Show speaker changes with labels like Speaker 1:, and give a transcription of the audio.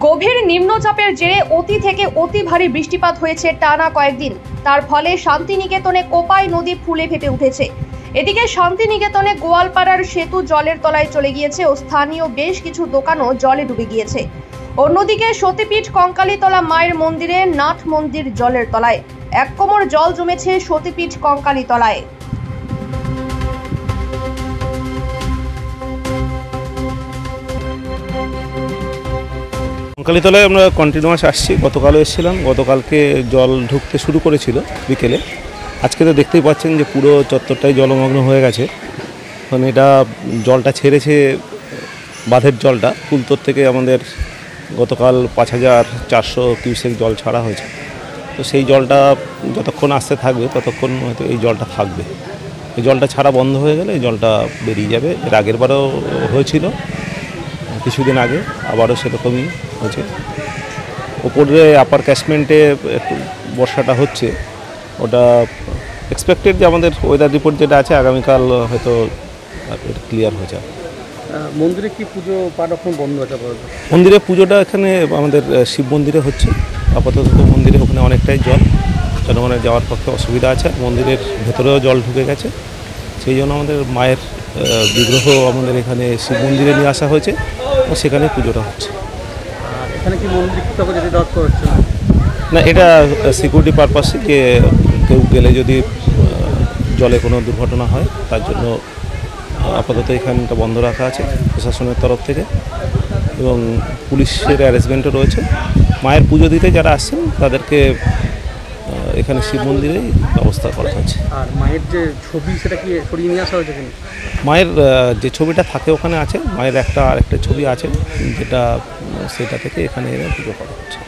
Speaker 1: গভীর নিম্নচাপের জেরে অতি থেকে অতি ভারী বৃষ্টিপাত হয়েছে টানা কয়েকদিন। তার ফলে শান্তিনিকেতনে কোপাই নদী ফুলে ফেপে উঠেছে। এদিকে শান্তিনিকেতনে গোয়ালপাড়ার সেতু জলের তলায় চলে গিয়েছে ও স্থানীয় বেশ কিছু দোকানও জলে ডুবে গিয়েছে। অন্যদিকে সতীপীঠ কঙ্কালীতলা মায়ের মন্দিরে নাথ মন্দির জলের তলায়। এক কোমর জল জমেছে সতীপীঠ কঙ্কালীতলায়।
Speaker 2: কঙ্কালীতলায় আমরা কন্টিনিউয়াস আসছি। গতকালও এসেছিলাম। গতকালকে জল ঢুকতে শুরু করেছিল বিকেলে। আজকে তো দেখতেই পাচ্ছেন যে পুরো চত্বরটাই জলমগ্ন হয়ে গেছে। কারণ এটা জলটা ছেড়েছে, বাঁধের জলটা কুলতোর থেকে আমাদের গতকাল 5400 কিউসেক জল ছাড়া হয়েছে। তো সেই জলটা যতক্ষণ আসতে থাকবে ততক্ষণ হয়তো এই জলটা থাকবে। এই জলটা ছাড়া বন্ধ হয়ে গেলে এই জলটা বেরিয়ে যাবে। এর আগের বারও হয়েছিল কিছুদিন আগে, আবারও সেরকমই হয়েছে। ওপরে আপার ক্যাশমেন্টে একটু বর্ষাটা হচ্ছে, ওটা এক্সপেক্টেড যে আমাদের ওয়েদার রিপোর্ট যেটা আছে আগামীকাল হয়তো ক্লিয়ার হয়ে যাবে।
Speaker 3: মন্দিরে কি পুজো পাঠ এখন বন্ধ আছে?
Speaker 2: মন্দিরে পুজোটা এখানে আমাদের শিব মন্দিরে হচ্ছে। আপাতত মন্দিরে ওখানে অনেকটাই জল, জনগণের যাওয়ার পক্ষে অসুবিধা আছে। মন্দিরের ভেতরেও জল ঢুকে গেছে, সেই জন্য আমাদের মায়ের বিগ্রহ আমাদের এখানে শিব মন্দিরে নিয়ে আসা হয়েছে ও সেখানে পুজোটা হচ্ছে।
Speaker 3: এখানে কি মন্দির যেতে দেওয়া হচ্ছে
Speaker 2: না, এটা সিকিউরিটি পারপাসে, যে কেউ গেলে যদি জলে কোনো দুর্ঘটনা হয় তার জন্য আপাতত এখানটা বন্ধ রাখা আছে প্রশাসনের তরফ থেকে, এবং পুলিশের অ্যারেঞ্জমেন্টও রয়েছে। মায়ের পুজো দিতে যারা আসছেন তাদেরকে এখানে শিব মন্দিরেই ব্যবস্থা করা হয়েছে।
Speaker 3: আর মায়ের যে ছবি সেটা কি সরিয়ে নিয়ে আসা হয়েছে?
Speaker 2: মায়ের যে ছবিটা থাকে ওখানে আছে, মায়ের আরেকটা ছবি আছে যেটা সেটা থেকে এখানে পুজো করা হচ্ছে।